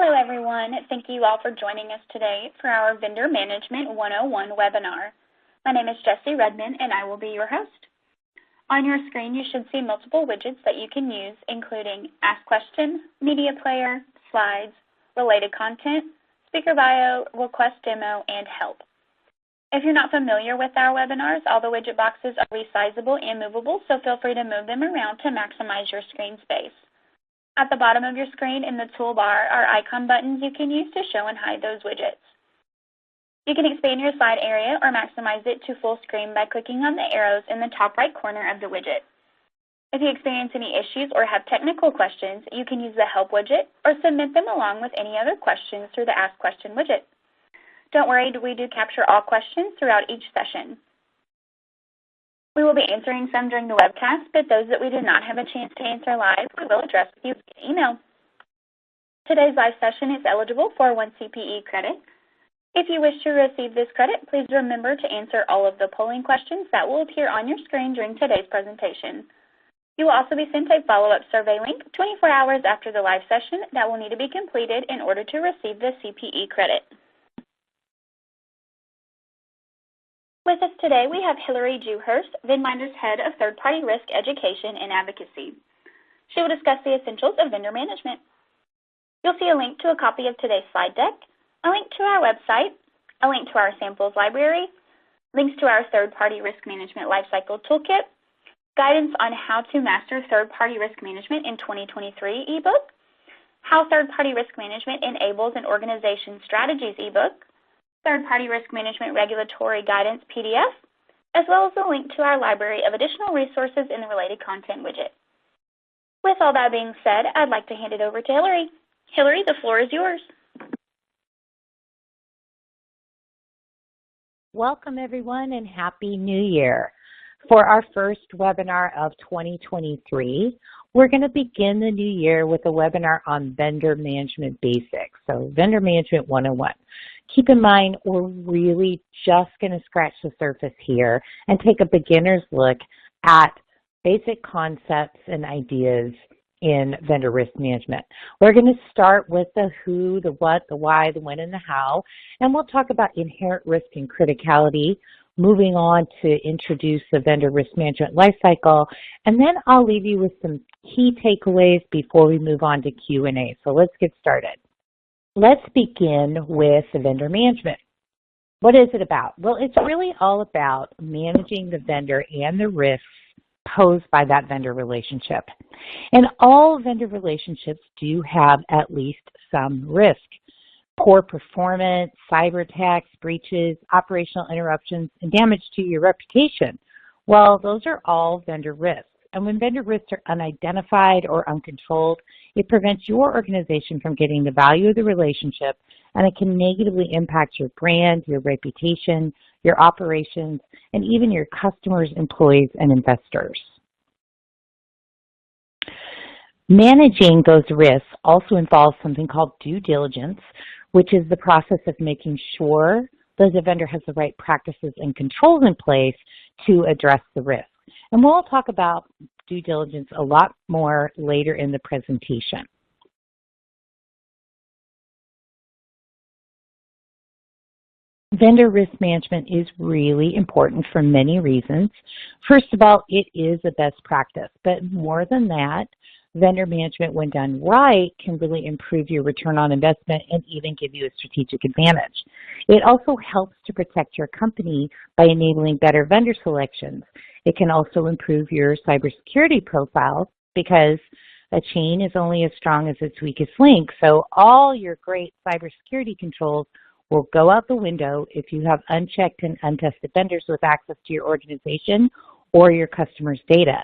Hello everyone, thank you all for joining us today for our Vendor Management 101 webinar. My name is Jessie Redman and I will be your host. On your screen you should see multiple widgets that you can use, including Ask Question, Media Player, Slides, Related Content, Speaker Bio, Request Demo, and Help. If you're not familiar with our webinars, all the widget boxes are resizable and movable, so feel free to move them around to maximize your screen space. At the bottom of your screen in the toolbar are icon buttons you can use to show and hide those widgets. You can expand your slide area or maximize it to full screen by clicking on the arrows in the top right corner of the widget. If you experience any issues or have technical questions, you can use the Help widget or submit them along with any other questions through the Ask Question widget. Don't worry, we do capture all questions throughout each session. We will be answering some during the webcast, but those that we did not have a chance to answer live, we will address with you via email. Today's live session is eligible for 1 CPE credit. If you wish to receive this credit, please remember to answer all of the polling questions that will appear on your screen during today's presentation. You will also be sent a follow-up survey link 24 hours after the live session that will need to be completed in order to receive the CPE credit. With us today, we have Hillary Dewhurst, VendMinder's Head of Third-Party Risk Education and Advocacy. She will discuss the essentials of vendor management. You'll see a link to a copy of today's slide deck, a link to our website, a link to our samples library, links to our third-party risk management lifecycle toolkit, guidance on how to master third-party risk management in 2023 ebook, how third-party risk management enables an organization's strategies ebook, third-party risk management regulatory guidance PDF, as well as a link to our library of additional resources in the related content widget. With all that being said, I'd like to hand it over to Hillary. Hillary, the floor is yours. Welcome everyone and Happy New Year. For our first webinar of 2023, we're going to begin the new year with a webinar on vendor management basics, so Vendor Management 101. Keep in mind, we're really just going to scratch the surface here and take a beginner's look at basic concepts and ideas in vendor risk management. We're going to start with the who, the what, the why, the when, and the how, and we'll talk about inherent risk and criticality, moving on to introduce the vendor risk management lifecycle, and then I'll leave you with some key takeaways before we move on to Q&A. So let's get started. Let's begin with the vendor management. What is it about? Well, it's really all about managing the vendor and the risks posed by that vendor relationship. And all vendor relationships do have at least some risk. Poor performance, cyber attacks, breaches, operational interruptions, and damage to your reputation. Well, those are all vendor risks. And when vendor risks are unidentified or uncontrolled, it prevents your organization from getting the value of the relationship, and it can negatively impact your brand, your reputation, your operations, and even your customers, employees, and investors. Managing those risks also involves something called due diligence, which is the process of making sure that the vendor has the right practices and controls in place to address the risk. And we'll talk about due diligence a lot more later in the presentation. Vendor risk management is really important for many reasons. First of all, it is a best practice, but more than that, vendor management, when done right, can really improve your return on investment and even give you a strategic advantage. It also helps to protect your company by enabling better vendor selections. It can also improve your cybersecurity profile because a chain is only as strong as its weakest link. So all your great cybersecurity controls will go out the window if you have unchecked and untested vendors with access to your organization or your customers' data.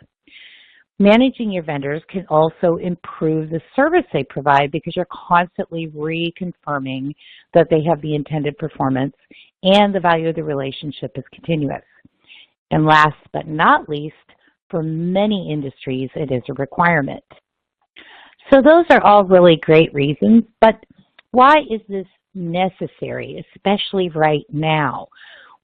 Managing your vendors can also improve the service they provide because you're constantly reconfirming that they have the intended performance and the value of the relationship is continuous. And last but not least, for many industries, it is a requirement. So those are all really great reasons, but why is this necessary, especially right now?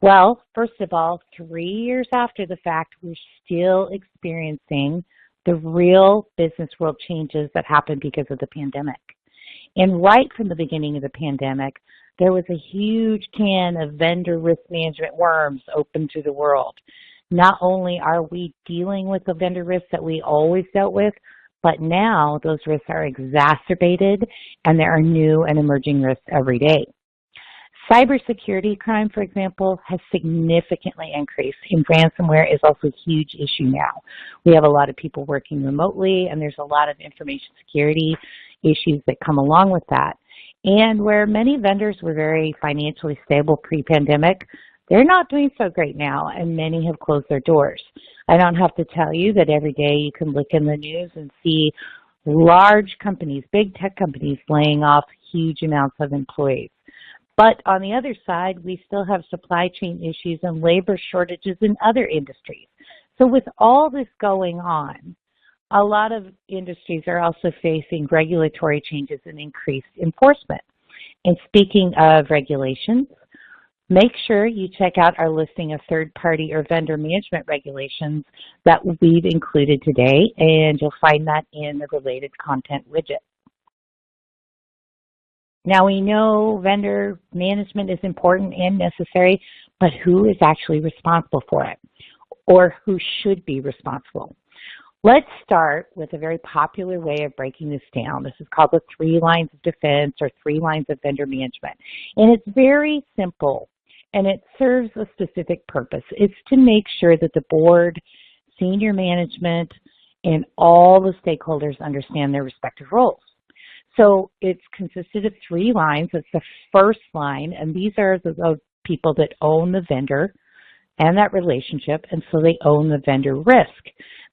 Well, first of all, 3 years after the fact, we're still experiencing the real business world changes that happened because of the pandemic. And right from the beginning of the pandemic, there was a huge can of vendor risk management worms open to the world. Not only are we dealing with the vendor risks that we always dealt with, but now those risks are exacerbated and there are new and emerging risks every day. Cybersecurity crime, for example, has significantly increased, and ransomware is also a huge issue now. We have a lot of people working remotely, and there's a lot of information security issues that come along with that. And where many vendors were very financially stable pre-pandemic, they're not doing so great now, and many have closed their doors. I don't have to tell you that every day you can look in the news and see large companies, big tech companies, laying off huge amounts of employees. But on the other side, we still have supply chain issues and labor shortages in other industries. So with all this going on, a lot of industries are also facing regulatory changes and increased enforcement. And speaking of regulations, make sure you check out our listing of third-party or vendor management regulations that we've included today, and you'll find that in the related content widget. Now, we know vendor management is important and necessary, but who is actually responsible for it, or who should be responsible? Let's start with a very popular way of breaking this down. This is called the 3 lines of defense or 3 lines of vendor management. And it's very simple, and it serves a specific purpose. It's to make sure that the board, senior management, and all the stakeholders understand their respective roles. So it's consisted of 3 lines. It's the first line, and these are the people that own the vendor and that relationship, and so they own the vendor risk.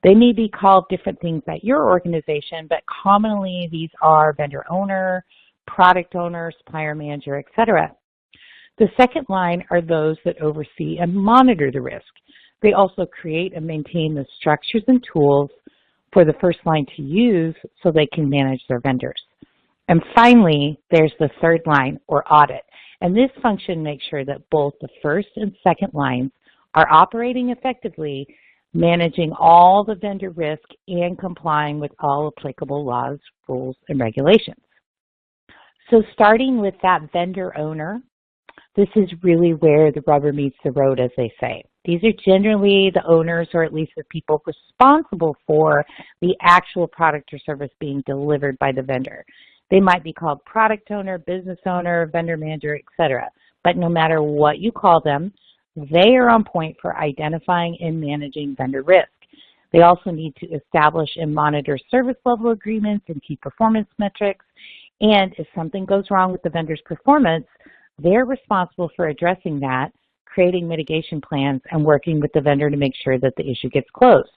They may be called different things at your organization, but commonly these are vendor owner, product owner, supplier manager, etc. The second line are those that oversee and monitor the risk. They also create and maintain the structures and tools for the first line to use so they can manage their vendors. And finally, there's the third line, or audit. And this function makes sure that both the first and second lines are operating effectively, managing all the vendor risk and complying with all applicable laws, rules, and regulations. So starting with that vendor owner, this is really where the rubber meets the road, as they say. These are generally the owners, or at least the people responsible for the actual product or service being delivered by the vendor. They might be called product owner, business owner, vendor manager, etc. But no matter what you call them, they are on point for identifying and managing vendor risk. They also need to establish and monitor service level agreements and key performance metrics. And if something goes wrong with the vendor's performance, they're responsible for addressing that, creating mitigation plans, and working with the vendor to make sure that the issue gets closed.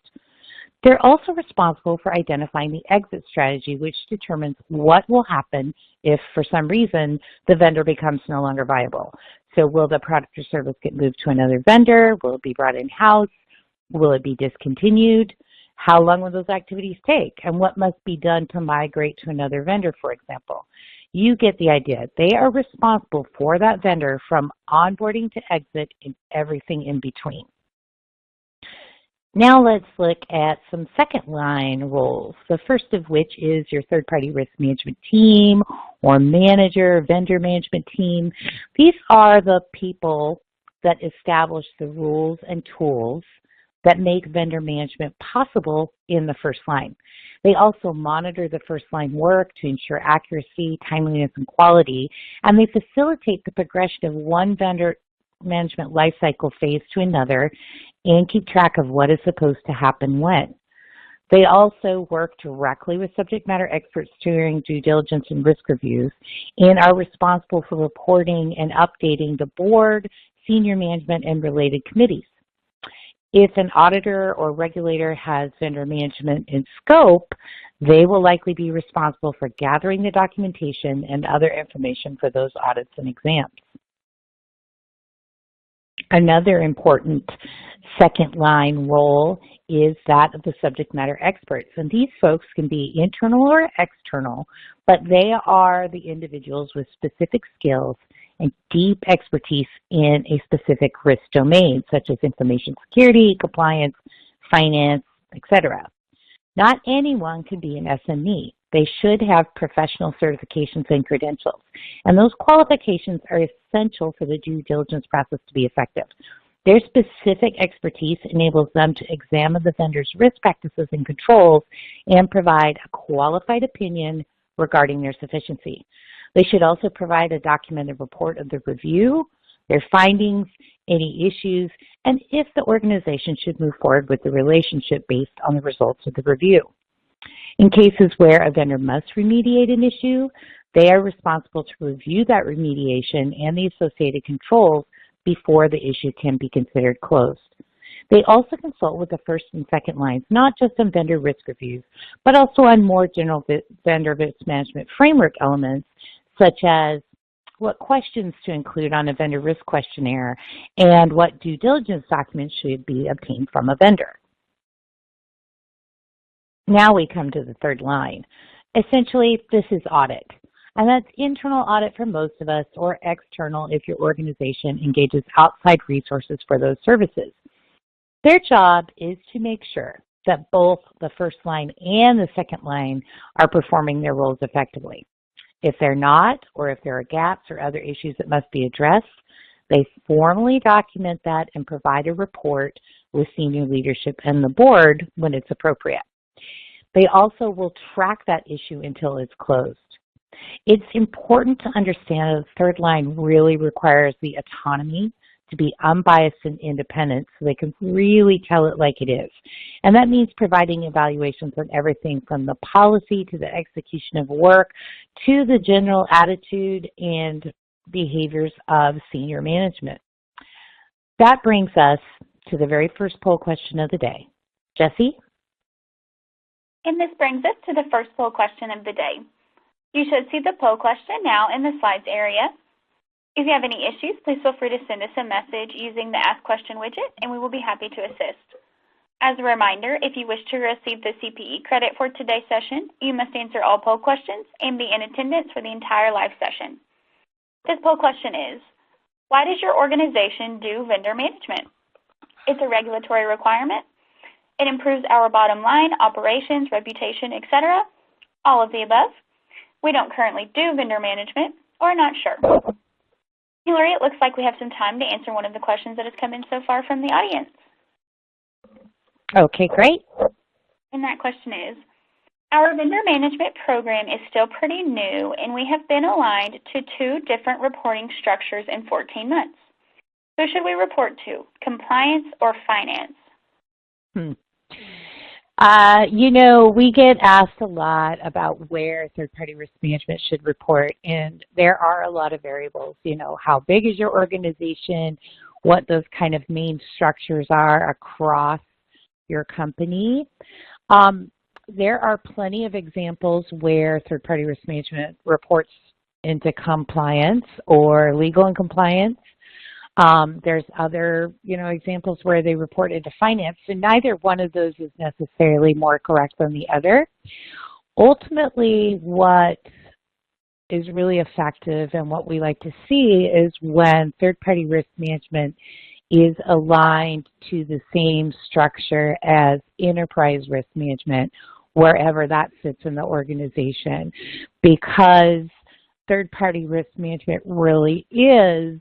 They're also responsible for identifying the exit strategy, which determines what will happen if, for some reason, the vendor becomes no longer viable. So will the product or service get moved to another vendor? Will it be brought in-house? Will it be discontinued? How long will those activities take? And what must be done to migrate to another vendor, for example? You get the idea. They are responsible for that vendor from onboarding to exit and everything in between. Now let's look at some second line roles, the first of which is your third-party risk management team or manager, vendor management team. These are the people that establish the rules and tools that make vendor management possible in the first line. They also monitor the first line work to ensure accuracy, timeliness, and quality, and they facilitate the progression of one vendor management lifecycle phase to another and keep track of what is supposed to happen when. They also work directly with subject matter experts during due diligence and risk reviews and are responsible for reporting and updating the board, senior management, and related committees. If an auditor or regulator has vendor management in scope, they will likely be responsible for gathering the documentation and other information for those audits and exams. Another important second line role is that of the subject matter experts. And these folks can be internal or external, but they are the individuals with specific skills and deep expertise in a specific risk domain, such as information security, compliance, finance, etc. Not anyone can be an SME. They should have professional certifications and credentials. And those qualifications are essential for the due diligence process to be effective. Their specific expertise enables them to examine the vendor's risk practices and controls and provide a qualified opinion regarding their sufficiency. They should also provide a documented report of the review, their findings, any issues, and if the organization should move forward with the relationship based on the results of the review. In cases where a vendor must remediate an issue, they are responsible to review that remediation and the associated controls before the issue can be considered closed. They also consult with the first and second lines, not just on vendor risk reviews, but also on more general vendor risk management framework elements, such as what questions to include on a vendor risk questionnaire and what due diligence documents should be obtained from a vendor. Now we come to the third line. Essentially, this is audit. And that's internal audit for most of us, or external if your organization engages outside resources for those services. Their job is to make sure that both the first line and the second line are performing their roles effectively. If they're not, or if there are gaps or other issues that must be addressed, they formally document that and provide a report with senior leadership and the board when it's appropriate. They also will track that issue until it's closed. It's important to understand that the third line really requires the autonomy to be unbiased and independent so they can really tell it like it is. And that means providing evaluations on everything from the policy to the execution of work to the general attitude and behaviors of senior management. That brings us to the very first poll question of the day. Jessie? And this brings us to the first poll question of the day. You should see the poll question now in the slides area. If you have any issues, please feel free to send us a message using the Ask Question widget, and we will be happy to assist. As a reminder, if you wish to receive the CPE credit for today's session, you must answer all poll questions and be in attendance for the entire live session. This poll question is, why does your organization do vendor management? It's a regulatory requirement. It improves our bottom line, operations, reputation, etc. All of the above. We don't currently do vendor management, or not sure. Hillary, it looks like we have some time to answer one of the questions that has come in so far from the audience. Okay, great. And that question is, our vendor management program is still pretty new, and we have been aligned to 2 different reporting structures in 14 months. Who should we report to, compliance or finance? We get asked a lot about where third-party risk management should report, and there are a lot of variables. How big is your organization, what those kind of main structures are across your company. There are plenty of examples where third-party risk management reports into compliance or legal and compliance. There's other, examples where they report into finance, and neither one of those is necessarily more correct than the other. Ultimately, what is really effective and what we like to see is when third-party risk management is aligned to the same structure as enterprise risk management, wherever that sits in the organization, because third-party risk management really is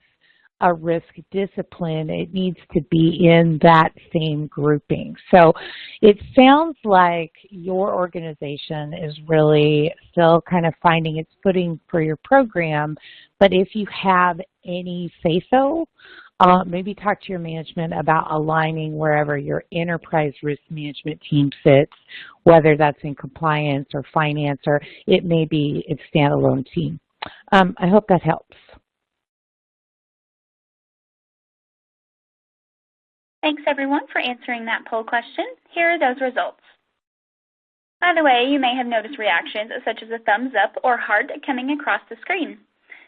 a risk discipline. It needs to be in that same grouping. So it sounds like your organization is really still kind of finding its footing for your program, but if you have any say-so, maybe talk to your management about aligning wherever your enterprise risk management team sits, whether that's in compliance or finance, or it may be a standalone team. I hope that helps. Thanks, everyone, for answering that poll question. Here are those results. By the way, you may have noticed reactions such as a thumbs up or heart coming across the screen.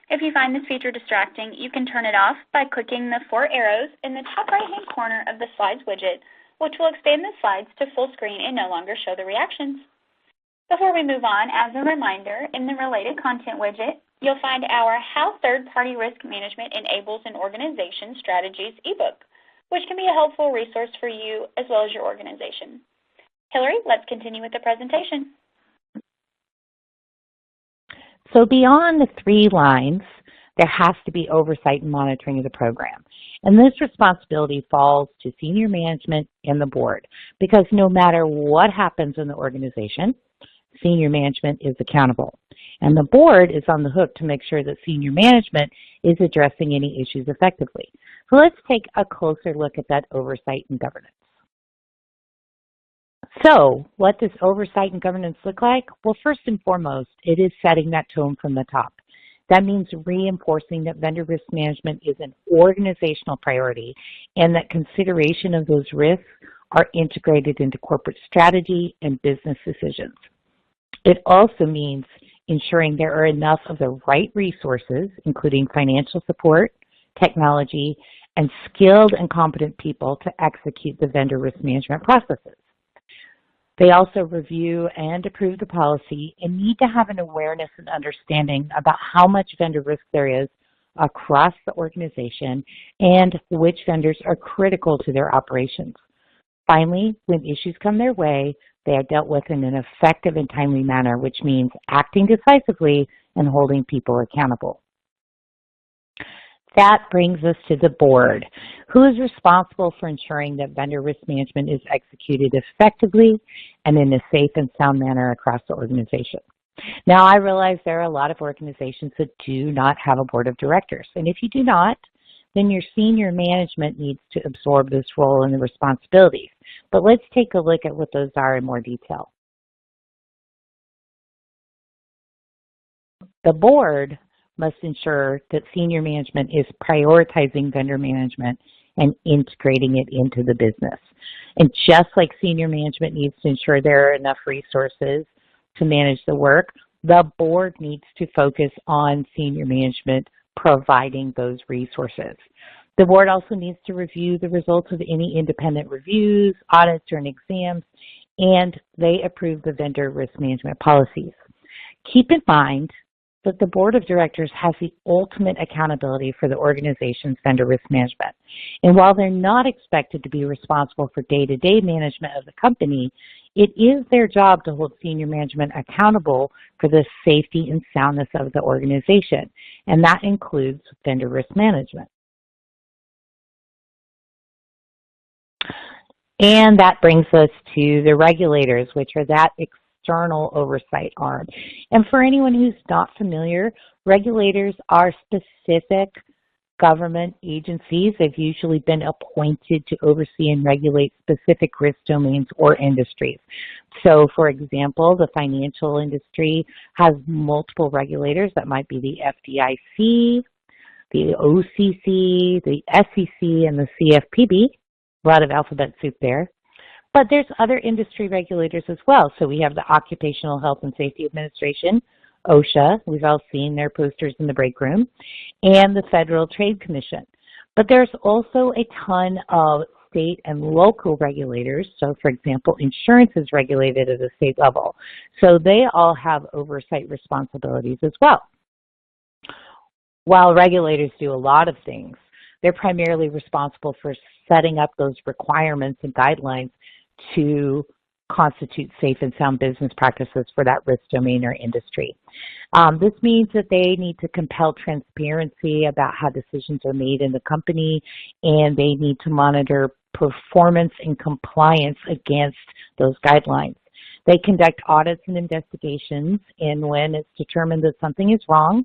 If you find this feature distracting, you can turn it off by clicking the 4 arrows in the top right-hand corner of the Slides widget, which will expand the slides to full screen and no longer show the reactions. Before we move on, as a reminder, in the Related Content widget, you'll find our How Third-Party Risk Management Enables an Organization Strategies ebook, which can be a helpful resource for you as well as your organization. Hillary, let's continue with the presentation. So beyond the 3 lines, there has to be oversight and monitoring of the program. And this responsibility falls to senior management and the board, because no matter what happens in the organization, senior management is accountable. And the board is on the hook to make sure that senior management is addressing any issues effectively. So let's take a closer look at that oversight and governance. So what does oversight and governance look like? Well, first and foremost, it is setting that tone from the top. That means reinforcing that vendor risk management is an organizational priority and that consideration of those risks are integrated into corporate strategy and business decisions. It also means ensuring there are enough of the right resources, including financial support, technology, and skilled and competent people to execute the vendor risk management processes. They also review and approve the policy and need to have an awareness and understanding about how much vendor risk there is across the organization and which vendors are critical to their operations. Finally, when issues come their way, they are dealt with in an effective and timely manner, which means acting decisively and holding people accountable. That brings us to the board, who is responsible for ensuring that vendor risk management is executed effectively and in a safe and sound manner across the organization. Now, I realize there are a lot of organizations that do not have a board of directors, and if you do not, then your senior management needs to absorb this role and the responsibilities. But let's take a look at what those are in more detail. The board must ensure that senior management is prioritizing vendor management and integrating it into the business. And just like senior management needs to ensure there are enough resources to manage the work, the board needs to focus on senior management providing those resources. The board also needs to review the results of any independent reviews, audits, or exams, and they approve the vendor risk management policies. Keep in mind that the board of directors has the ultimate accountability for the organization's vendor risk management. And while they're not expected to be responsible for day-to-day management of the company, it is their job to hold senior management accountable for the safety and soundness of the organization, and that includes vendor risk management. And that brings us to the regulators, which are that external oversight arm. And for anyone who's not familiar, regulators are specific government agencies. They've usually been appointed to oversee and regulate specific risk domains or industries. So, for example, the financial industry has multiple regulators. That might be the FDIC, the OCC, the SEC, and the CFPB. A lot of alphabet soup there. But there's other industry regulators as well. So we have the Occupational Health and Safety Administration, OSHA. We've all seen their posters in the break room, and the Federal Trade Commission. But there's also a ton of state and local regulators. So, for example, insurance is regulated at a state level. So they all have oversight responsibilities as well. While regulators do a lot of things, they're primarily responsible for setting up those requirements and guidelines to constitute safe and sound business practices for that risk domain or industry. This means that they need to compel transparency about how decisions are made in the company, and they need to monitor performance and compliance against those guidelines. They conduct audits and investigations, and when it's determined that something is wrong,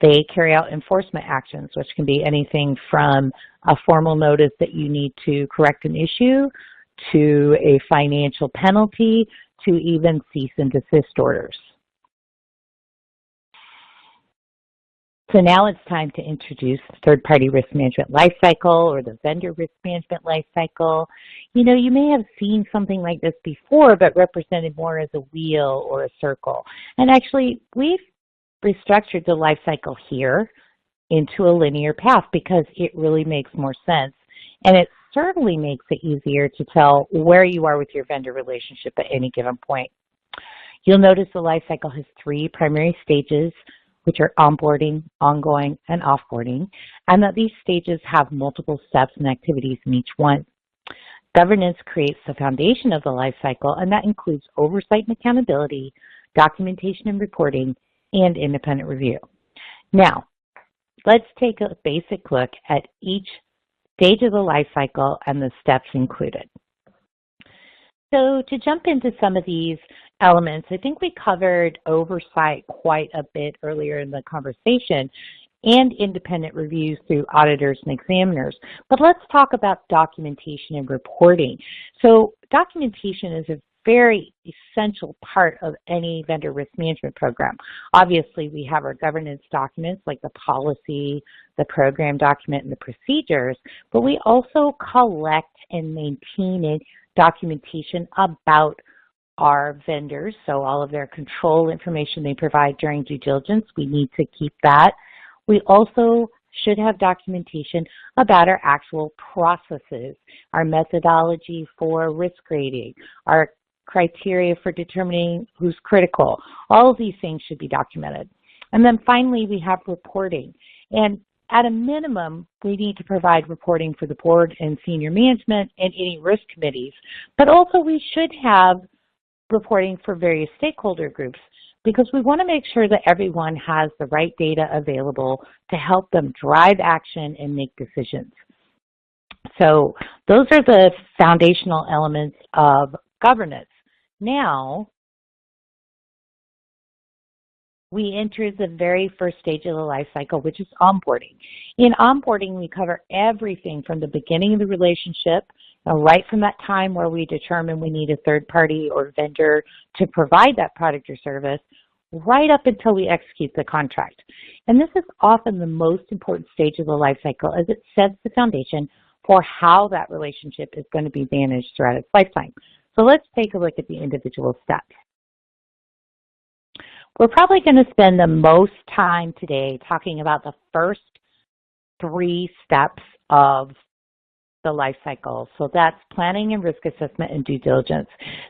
they carry out enforcement actions, which can be anything from a formal notice that you need to correct an issue, to a financial penalty, to even cease and desist orders. So now it's time to introduce the third-party risk management lifecycle, or the vendor risk management lifecycle. You know, you may have seen something like this before, but represented more as a wheel or a circle. And actually, we've restructured the lifecycle here into a linear path because it really makes more sense. And it certainly makes it easier to tell where you are with your vendor relationship at any given point. You'll notice the lifecycle has 3 primary stages, which are onboarding, ongoing, and offboarding, and that these stages have multiple steps and activities in each one. Governance creates the foundation of the lifecycle, and that includes oversight and accountability, documentation and reporting, and independent review. Now, let's take a basic look at each stage of the life cycle and the steps included. So to jump into some of these elements, I think we covered oversight quite a bit earlier in the conversation and independent reviews through auditors and examiners. But let's talk about documentation and reporting. So documentation is a very essential part of any vendor risk management program. Obviously, we have our governance documents like the policy, the program document, and the procedures, but we also collect and maintain documentation about our vendors, so all of their control information they provide during due diligence, we need to keep that. We also should have documentation about our actual processes, our methodology for risk rating, our criteria for determining who's critical. All of these things should be documented. And then finally, we have reporting. And at a minimum, we need to provide reporting for the board and senior management and any risk committees. But also we should have reporting for various stakeholder groups because we want to make sure that everyone has the right data available to help them drive action and make decisions. So those are the foundational elements of governance. Now, we enter the very first stage of the life cycle, which is onboarding. In onboarding, we cover everything from the beginning of the relationship, right from that time where we determine we need a third party or vendor to provide that product or service, right up until we execute the contract. And this is often the most important stage of the life cycle as it sets the foundation for how that relationship is going to be managed throughout its lifetime. So let's take a look at the individual steps. We're probably going to spend the most time today talking about the first 3 steps of the life cycle. So that's planning and risk assessment and due diligence.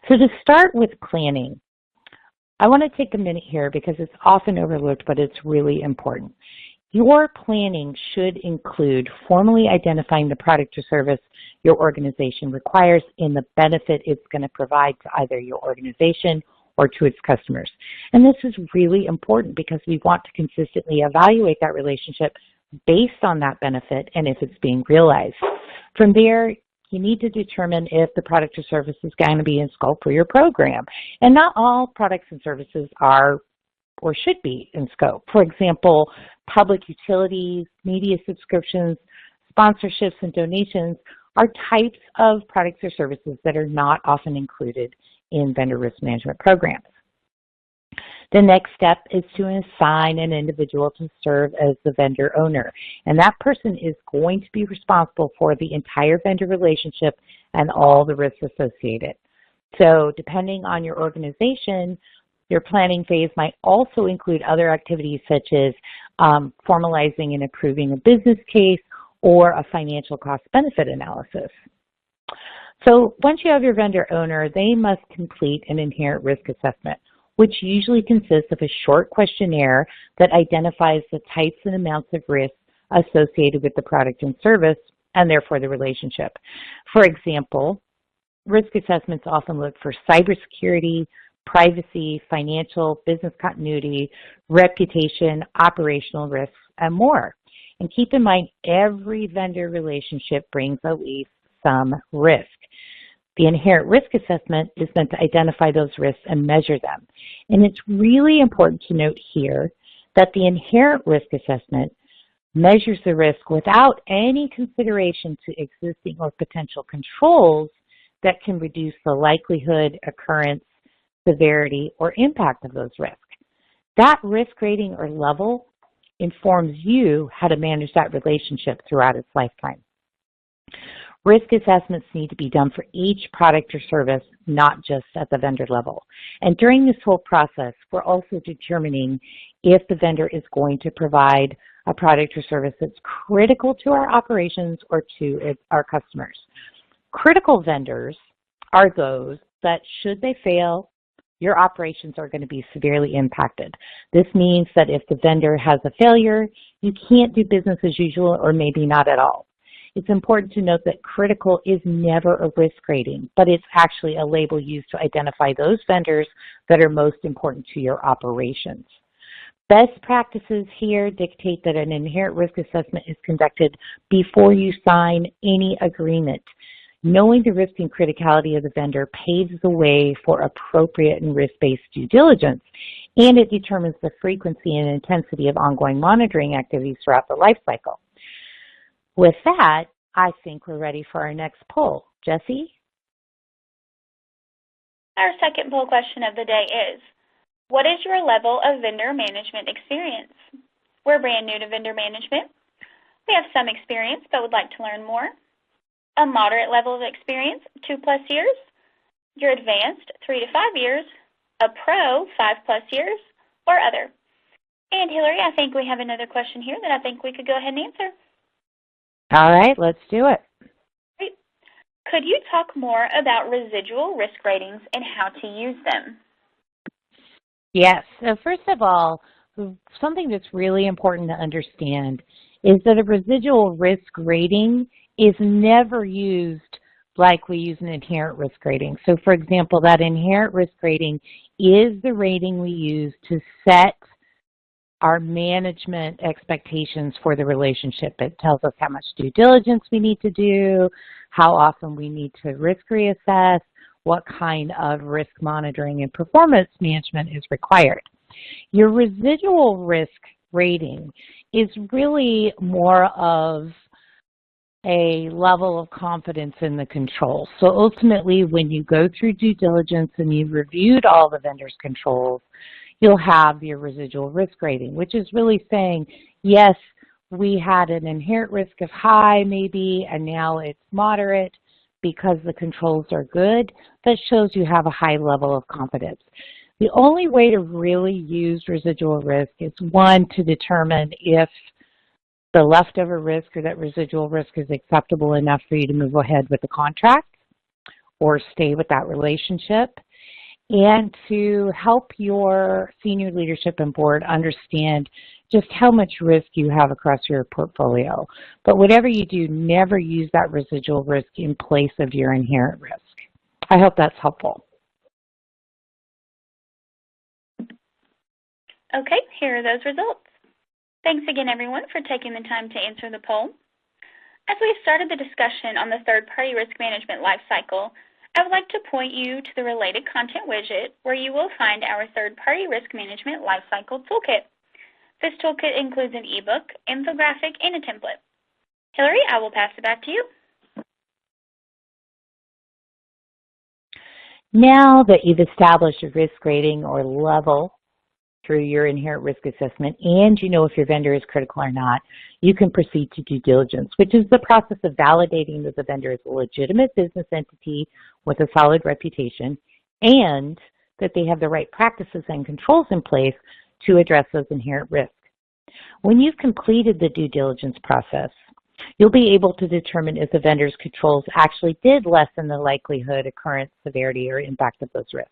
So to start with planning, I want to take a minute here because it's often overlooked, but it's really important. Your planning should include formally identifying the product or service your organization requires and the benefit it's going to provide to either your organization or to its customers. And this is really important because we want to consistently evaluate that relationship based on that benefit and if it's being realized. From there, you need to determine if the product or service is going to be in scope for your program. And not all products and services are or should be in scope. For example, public utilities, media subscriptions, sponsorships, and donations are types of products or services that are not often included in vendor risk management programs. The next step is to assign an individual to serve as the vendor owner. And that person is going to be responsible for the entire vendor relationship and all the risks associated. So depending on your organization, your planning phase might also include other activities such as formalizing and approving a business case or a financial cost-benefit analysis. So once you have your vendor owner, they must complete an inherent risk assessment, which usually consists of a short questionnaire that identifies the types and amounts of risk associated with the product and service, and therefore the relationship. For example, risk assessments often look for cybersecurity, privacy, financial, business continuity, reputation, operational risks, and more. And keep in mind, every vendor relationship brings at least some risk. The inherent risk assessment is meant to identify those risks and measure them. And it's really important to note here that the inherent risk assessment measures the risk without any consideration to existing or potential controls that can reduce the likelihood, occurrence, severity, or impact of those risks. That risk rating or level informs you how to manage that relationship throughout its lifetime. Risk assessments need to be done for each product or service, not just at the vendor level. And during this whole process, we're also determining if the vendor is going to provide a product or service that's critical to our operations or to our customers. Critical vendors are those that, should they fail, your operations are going to be severely impacted. This means that if the vendor has a failure, you can't do business as usual or maybe not at all. It's important to note that critical is never a risk rating, but it's actually a label used to identify those vendors that are most important to your operations. Best practices here dictate that an inherent risk assessment is conducted before you sign any agreement. Knowing the risk and criticality of the vendor paves the way for appropriate and risk-based due diligence, and it determines the frequency and intensity of ongoing monitoring activities throughout the life cycle. With that, I think we're ready for our next poll. Jessie? Our second poll question of the day is, what is your level of vendor management experience? We're brand new to vendor management. We have some experience but would like to learn more. A moderate level of experience, 2+ years. You're advanced, 3 to 5 years. A pro, 5+ years, or other. And Hillary, I think we have another question here that I think we could go ahead and answer. All right, let's do it. Great. Could you talk more about residual risk ratings and how to use them? Yes. So first of all, something that's really important to understand is that a residual risk rating is never used like we use an inherent risk rating. So for example, that inherent risk rating is the rating we use to set our management expectations for the relationship. It tells us how much due diligence we need to do, how often we need to risk reassess, what kind of risk monitoring and performance management is required. Your residual risk rating is really more of a level of confidence in the controls. So ultimately, when you go through due diligence and you've reviewed all the vendor's controls, you'll have your residual risk rating, which is really saying, yes, we had an inherent risk of high maybe, and now it's moderate because the controls are good. That shows you have a high level of confidence. The only way to really use residual risk is, one, to determine if the leftover risk or that residual risk is acceptable enough for you to move ahead with the contract or stay with that relationship, and to help your senior leadership and board understand just how much risk you have across your portfolio. But whatever you do, never use that residual risk in place of your inherent risk. I hope that's helpful. Okay, here are those results. Thanks again, everyone, for taking the time to answer the poll. As we've started the discussion on the third-party risk management lifecycle, I would like to point you to the related content widget where you will find our third-party risk management lifecycle toolkit. This toolkit includes an ebook, infographic, and a template. Hillary, I will pass it back to you. Now that you've established a risk rating or level through your inherent risk assessment, and you know if your vendor is critical or not, you can proceed to due diligence, which is the process of validating that the vendor is a legitimate business entity with a solid reputation and that they have the right practices and controls in place to address those inherent risks. When you've completed the due diligence process, you'll be able to determine if the vendor's controls actually did lessen the likelihood, occurrence, severity, or impact of those risks.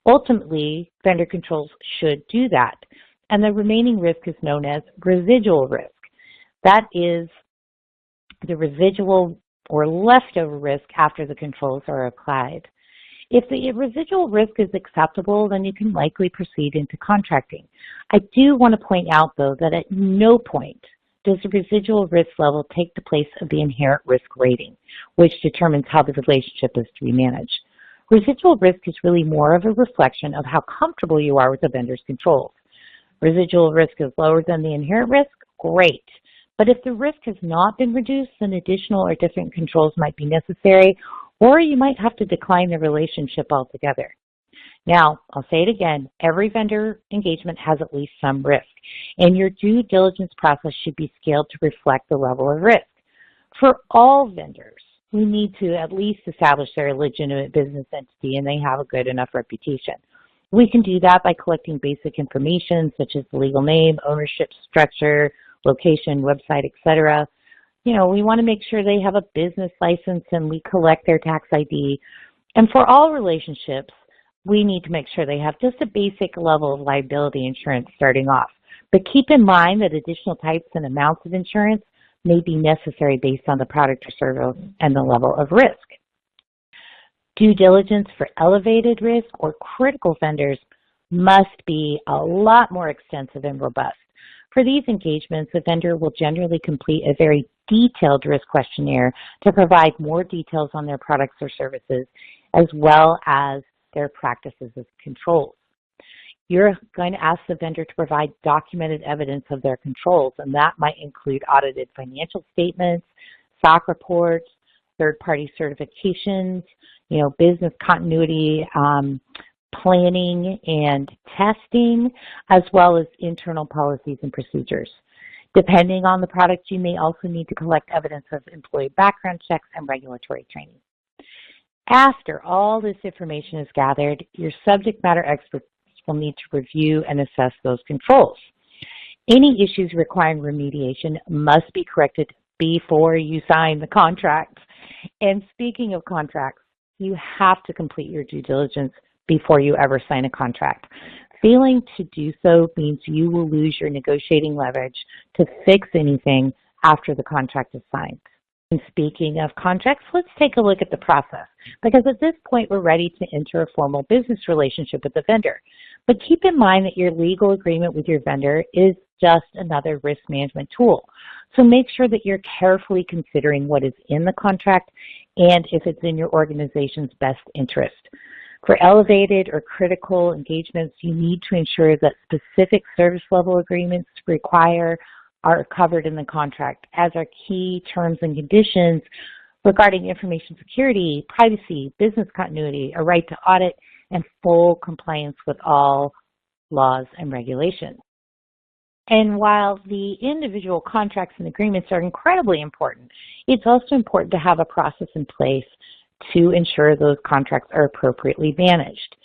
Ultimately, vendor controls should do that, and the remaining risk is known as residual risk. That is the residual or leftover risk after the controls are applied. If the residual risk is acceptable, then you can likely proceed into contracting. I do want to point out, though, that at no point does the residual risk level take the place of the inherent risk rating, which determines how the relationship is to be managed. Residual risk is really more of a reflection of how comfortable you are with the vendor's controls. Residual risk is lower than the inherent risk, great. But if the risk has not been reduced, then additional or different controls might be necessary, or you might have to decline the relationship altogether. Now, I'll say it again, every vendor engagement has at least some risk, and your due diligence process should be scaled to reflect the level of risk. For all vendors, we need to at least establish they're a legitimate business entity and they have a good enough reputation. We can do that by collecting basic information such as the legal name, ownership structure, location, website, etc. You know, we want to make sure they have a business license and we collect their tax ID. And for all relationships, we need to make sure they have just a basic level of liability insurance starting off. But keep in mind that additional types and amounts of insurance may be necessary based on the product or service and the level of risk. Due diligence for elevated risk or critical vendors must be a lot more extensive and robust. For these engagements, the vendor will generally complete a very detailed risk questionnaire to provide more details on their products or services, as well as their practices and controls. You're going to ask the vendor to provide documented evidence of their controls, and that might include audited financial statements, SOC reports, third-party certifications, business continuity, planning and testing, as well as internal policies and procedures. Depending on the product, you may also need to collect evidence of employee background checks and regulatory training. After all this information is gathered, your subject matter experts will need to review and assess those controls. Any issues requiring remediation must be corrected before you sign the contract. And speaking of contracts, you have to complete your due diligence before you ever sign a contract. Failing to do so means you will lose your negotiating leverage to fix anything after the contract is signed. And speaking of contracts, let's take a look at the process, because at this point we're ready to enter a formal business relationship with the vendor. But keep in mind that your legal agreement with your vendor is just another risk management tool. So make sure that you're carefully considering what is in the contract and if it's in your organization's best interest. For elevated or critical engagements, you need to ensure that specific service level agreements are covered in the contract, as are key terms and conditions regarding information security, privacy, business continuity, a right to audit, and full compliance with all laws and regulations. And while the individual contracts and agreements are incredibly important, it's also important to have a process in place to ensure those contracts are appropriately managed.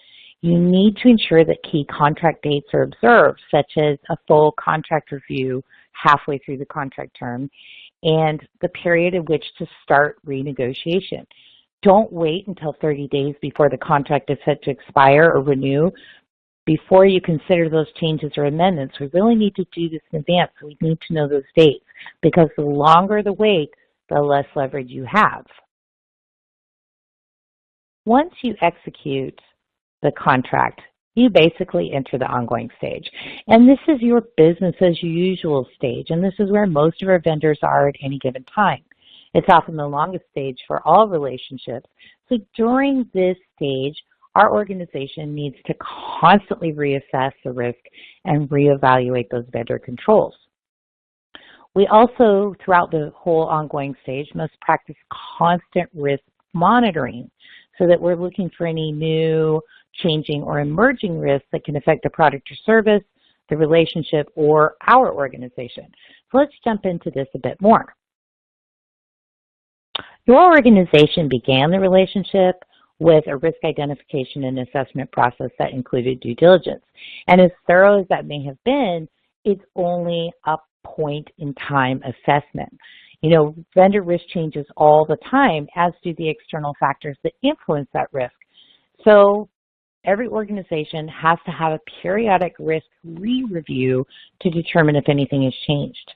You need to ensure that key contract dates are observed, such as a full contract review halfway through the contract term and the period at which to start renegotiation. Don't wait until 30 days before the contract is set to expire or renew before you consider those changes or amendments. We really need to do this in advance, so we need to know those dates, because the longer the wait, the less leverage you have. Once you execute the contract, you basically enter the ongoing stage. And this is your business as usual stage, and this is where most of our vendors are at any given time. It's often the longest stage for all relationships. So during this stage, our organization needs to constantly reassess the risk and reevaluate those vendor controls. We also, throughout the whole ongoing stage, must practice constant risk monitoring so that we're looking for any new, changing, or emerging risks that can affect the product or service, the relationship, or our organization. So let's jump into this a bit more. Your organization began the relationship with a risk identification and assessment process that included due diligence. And as thorough as that may have been, it's only a point-in-time assessment. Vendor risk changes all the time, as do the external factors that influence that risk. So every organization has to have a periodic risk re-review to determine if anything has changed.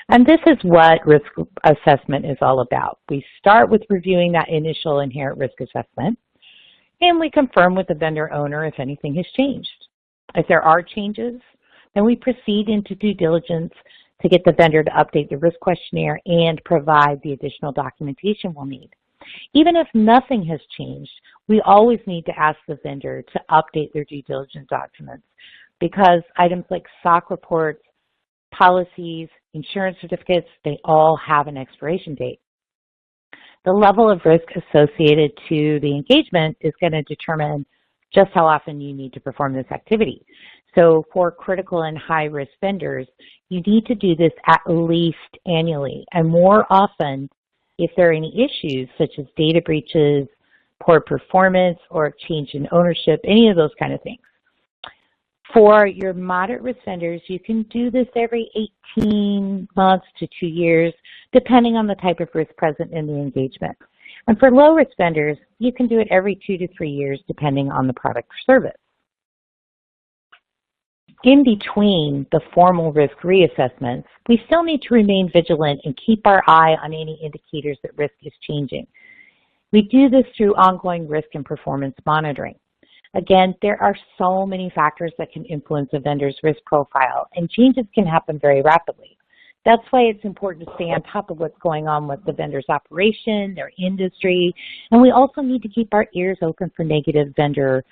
And this is what risk assessment is all about. We start with reviewing that initial inherent risk assessment, and we confirm with the vendor owner if anything has changed. If there are changes, then we proceed into due diligence to get the vendor to update the risk questionnaire and provide the additional documentation we'll need. Even if nothing has changed, we always need to ask the vendor to update their due diligence documents, because items like SOC reports, policies, insurance certificates, they all have an expiration date. The level of risk associated to the engagement is going to determine just how often you need to perform this activity. So for critical and high-risk vendors, you need to do this at least annually, and more often if there are any issues such as data breaches, poor performance, or change in ownership, any of those kind of things. For your moderate risk vendors, you can do this every 18 months to 2 years, depending on the type of risk present in the engagement. And for low risk vendors, you can do it every 2 to 3 years, depending on the product or service. In between the formal risk reassessments, we still need to remain vigilant and keep our eye on any indicators that risk is changing. We do this through ongoing risk and performance monitoring. Again, there are so many factors that can influence a vendor's risk profile, and changes can happen very rapidly. That's why it's important to stay on top of what's going on with the vendor's operation, their industry, and we also need to keep our ears open for negative vendor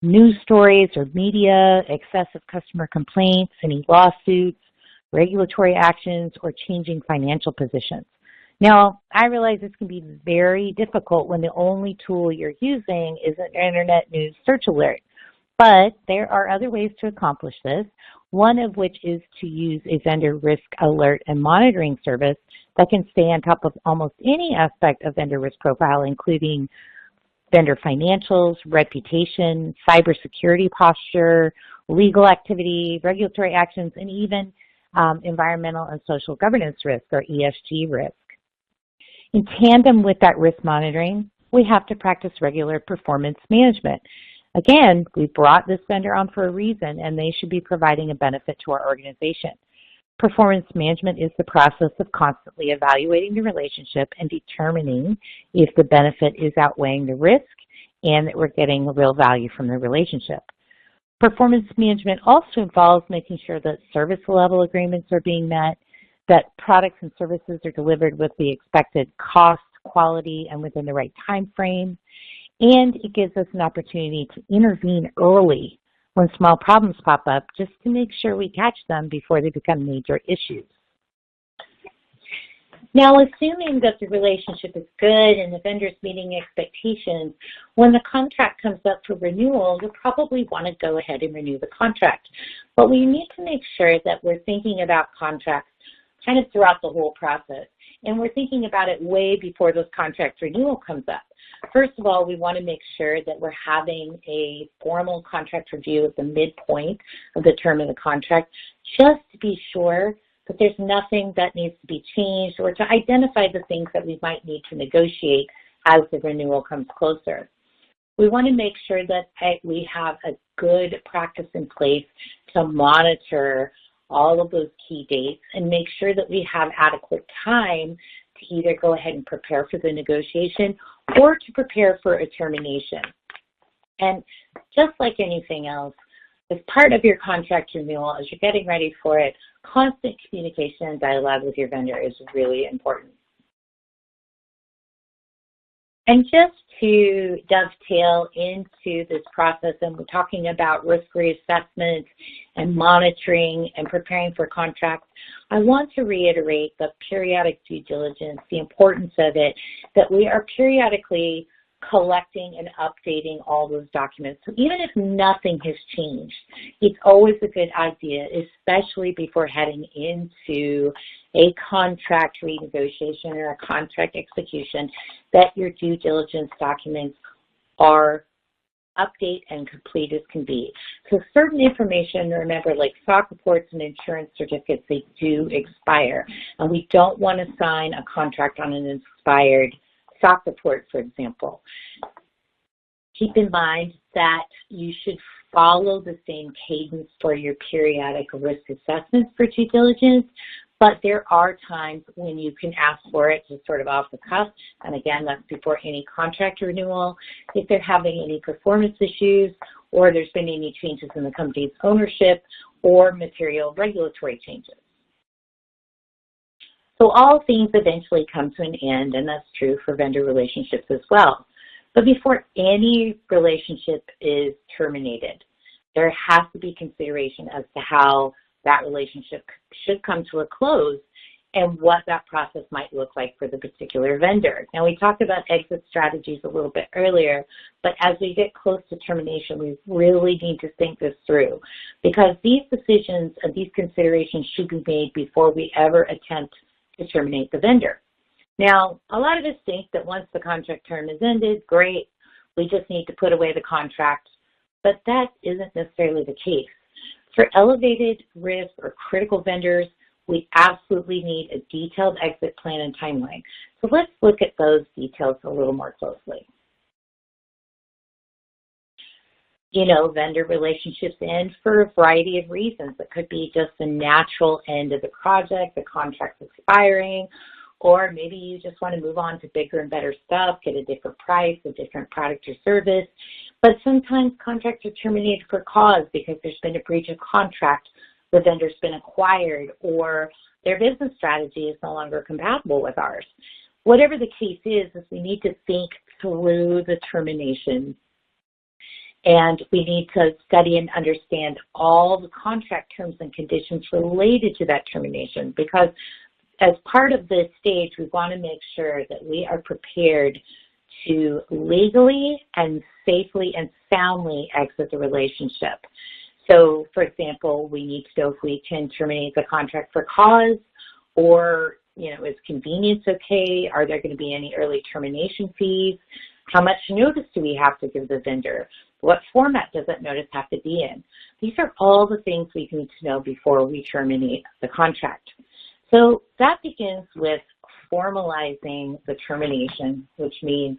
news stories or media, excessive customer complaints, any lawsuits, regulatory actions, or changing financial positions. Now, I realize this can be very difficult when the only tool you're using is an internet news search alert, but there are other ways to accomplish this, one of which is to use a vendor risk alert and monitoring service that can stay on top of almost any aspect of vendor risk profile, including vendor financials, reputation, cybersecurity posture, legal activity, regulatory actions, and even environmental and social governance risk, or ESG risk. In tandem with that risk monitoring, we have to practice regular performance management. Again, we brought this vendor on for a reason, and they should be providing a benefit to our organization. Performance management is the process of constantly evaluating the relationship and determining if the benefit is outweighing the risk and that we're getting a real value from the relationship. Performance management also involves making sure that service level agreements are being met, that products and services are delivered with the expected cost, quality, and within the right time frame. And it gives us an opportunity to intervene early when small problems pop up, just to make sure we catch them before they become major issues. Now, assuming that the relationship is good and the vendor's meeting expectations, when the contract comes up for renewal, you'll probably want to go ahead and renew the contract. But we need to make sure that we're thinking about contracts kind of throughout the whole process, and we're thinking about it way before those contract renewal comes up. First of all, we want to make sure that we're having a formal contract review at the midpoint of the term of the contract, just to be sure that there's nothing that needs to be changed, or to identify the things that we might need to negotiate as the renewal comes closer. We want to make sure that we have a good practice in place to monitor all of those key dates and make sure that we have adequate time to either go ahead and prepare for the negotiation or to prepare for a termination. And just like anything else, as part of your contract renewal, as you're getting ready for it, constant communication and dialogue with your vendor is really important. And just to dovetail into this process, and we're talking about risk reassessment and monitoring and preparing for contracts, I want to reiterate the periodic due diligence, the importance of it, that we are periodically collecting and updating all those documents. So even if nothing has changed, it's always a good idea, especially before heading into a contract renegotiation or a contract execution, that your due diligence documents are update and complete as can be. So certain information, remember, like SOC reports and insurance certificates, they do expire, and we don't want to sign a contract on an expired SOC report, for example. Keep in mind that you should follow the same cadence for your periodic risk assessments for due diligence, but there are times when you can ask for it just sort of off the cuff, and again, that's before any contract renewal. If they're having any performance issues, or there's been any changes in the company's ownership, or material regulatory changes. So all things eventually come to an end, and that's true for vendor relationships as well. But before any relationship is terminated, there has to be consideration as to how that relationship should come to a close and what that process might look like for the particular vendor. Now, we talked about exit strategies a little bit earlier, but as we get close to termination, we really need to think this through, because these decisions and these considerations should be made before we ever attempt to terminate the vendor. Now, a lot of us think that once the contract term is ended, great, we just need to put away the contract, but that isn't necessarily the case. For elevated risk or critical vendors, we absolutely need a detailed exit plan and timeline. So let's look at those details a little more closely. You know, vendor relationships end for a variety of reasons. It could be just the natural end of the project, the contract's expiring, or maybe you just want to move on to bigger and better stuff, get a different price, a different product or service. But sometimes contracts are terminated for cause because there's been a breach of contract, the vendor's been acquired, or their business strategy is no longer compatible with ours. Whatever the case is we need to think through the termination, and we need to study and understand all the contract terms and conditions related to that termination, because as part of this stage, we want to make sure that we are prepared to legally and safely and soundly exit the relationship. So, for example, we need to know if we can terminate the contract for cause, or, is convenience okay? Are there going to be any early termination fees? How much notice do we have to give the vendor? What format does that notice have to be in? These are all the things we need to know before we terminate the contract. So that begins with formalizing the termination, which means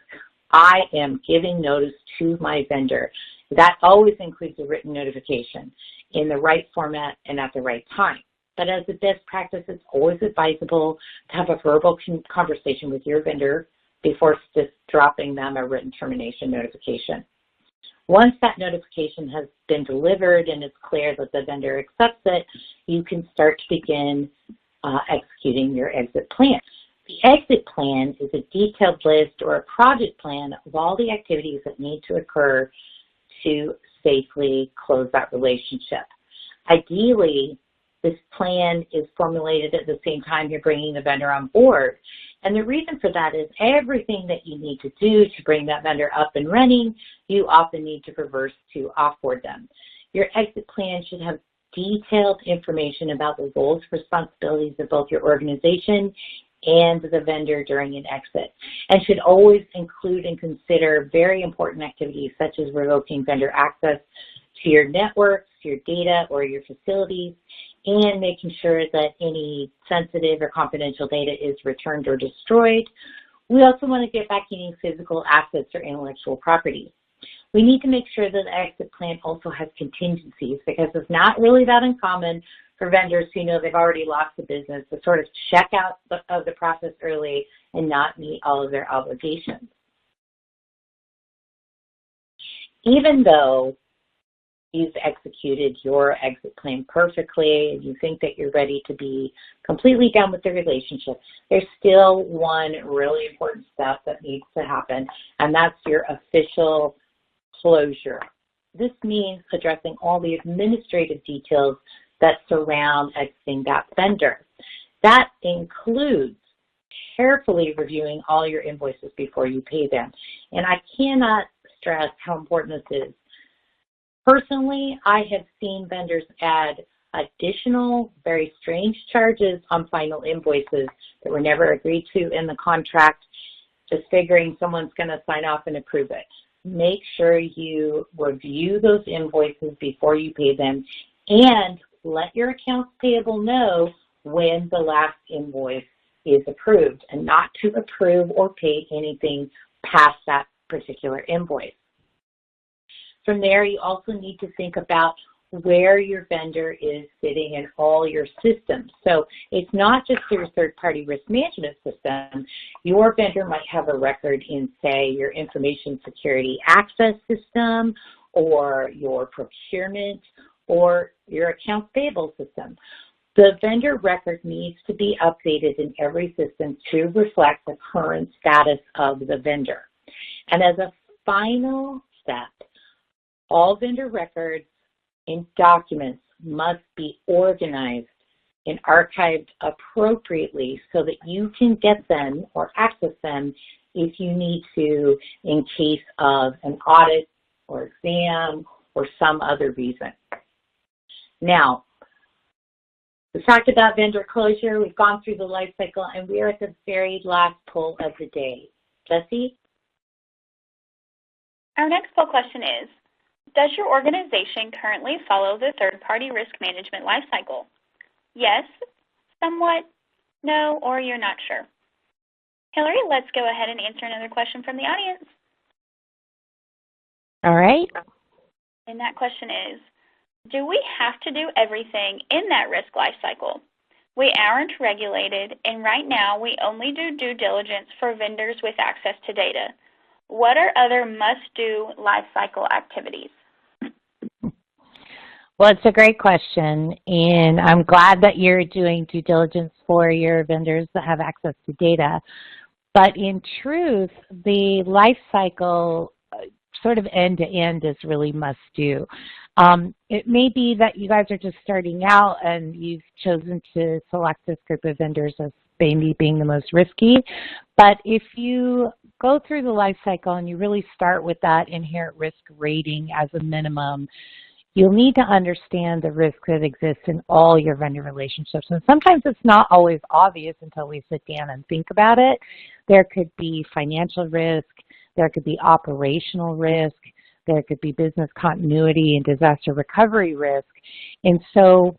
I am giving notice to my vendor. That always includes a written notification in the right format and at the right time. But as a best practice, it's always advisable to have a verbal conversation with your vendor before just dropping them a written termination notification. Once that notification has been delivered and it's clear that the vendor accepts it, you can start to begin executing your exit plan. The exit plan is a detailed list or a project plan of all the activities that need to occur to safely close that relationship. Ideally, this plan is formulated at the same time you're bringing the vendor on board. And the reason for that is everything that you need to do to bring that vendor up and running, you often need to reverse to offboard them. Your exit plan should have detailed information about the roles and responsibilities of both your organization and the vendor during an exit, and should always include and consider very important activities such as revoking vendor access to your networks, your data, or your facilities, and making sure that any sensitive or confidential data is returned or destroyed. We also want to get back any physical assets or intellectual property. We need to make sure that the exit plan also has contingencies, because it's not really that uncommon for vendors who know they've already lost the business to sort of check out of the process early and not meet all of their obligations. Even though you've executed your exit plan perfectly and you think that you're ready to be completely done with the relationship, there's still one really important step that needs to happen, and that's your official closure. This means addressing all the administrative details that surround exiting that vendor. That includes carefully reviewing all your invoices before you pay them. And I cannot stress how important this is. Personally, I have seen vendors add additional, very strange charges on final invoices that were never agreed to in the contract, just figuring someone's going to sign off and approve it. Make sure you review those invoices before you pay them, and let your accounts payable know when the last invoice is approved, and not to approve or pay anything past that particular invoice. From there, you also need to think about where your vendor is sitting in all your systems. So it's not just your third-party risk management system. Your vendor might have a record in, say, your information security access system, or your procurement, or your accounts payable system. The vendor record needs to be updated in every system to reflect the current status of the vendor. And as a final step, all vendor records and documents must be organized and archived appropriately so that you can get them or access them if you need to in case of an audit or exam or some other reason. Now, we've talked about vendor closure, we've gone through the life cycle, and we are at the very last poll of the day. Jessie? Our next poll question is, does your organization currently follow the third-party risk management lifecycle? Yes, somewhat, no, or you're not sure. Hillary, let's go ahead and answer another question from the audience. All right. And that question is, do we have to do everything in that risk lifecycle? We aren't regulated, and right now we only do due diligence for vendors with access to data. what are other must-do lifecycle activities? Well, it's a great question, and I'm glad that you're doing due diligence for your vendors that have access to data. But in truth, the life cycle sort of end-to-end is really must-do. It may be that you guys are just starting out and you've chosen to select this group of vendors as maybe being the most risky, but if you go through the life cycle and you really start with that inherent risk rating as a minimum, you'll need to understand the risk that exists in all your vendor relationships. And sometimes it's not always obvious until we sit down and think about it. There could be financial risk, there could be operational risk, there could be business continuity and disaster recovery risk. And so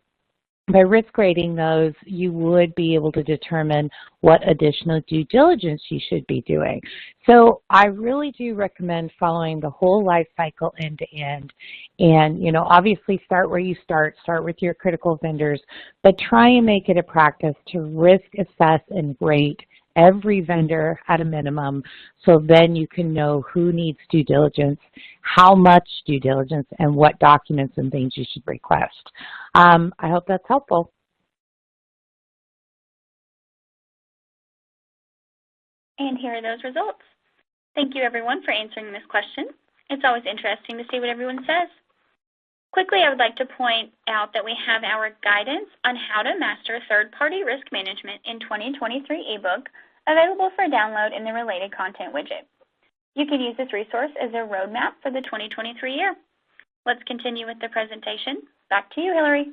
by risk rating those, you would be able to determine what additional due diligence you should be doing. So I really do recommend following the whole life cycle end to end. And, you know, obviously start where you start with your critical vendors, but try and make it a practice to risk assess and rate every vendor at a minimum, so then you can know who needs due diligence, how much due diligence, and what documents and things you should request. I hope that's helpful. And here are those results. Thank you, everyone, for answering this question. It's always interesting to see what everyone says. Quickly, I would like to point out that we have our guidance on how to master third-party risk management in 2023 ebook available for download in the related content widget. You can use this resource as a roadmap for the 2023 year. Let's continue with the presentation. Back to you, Hillary.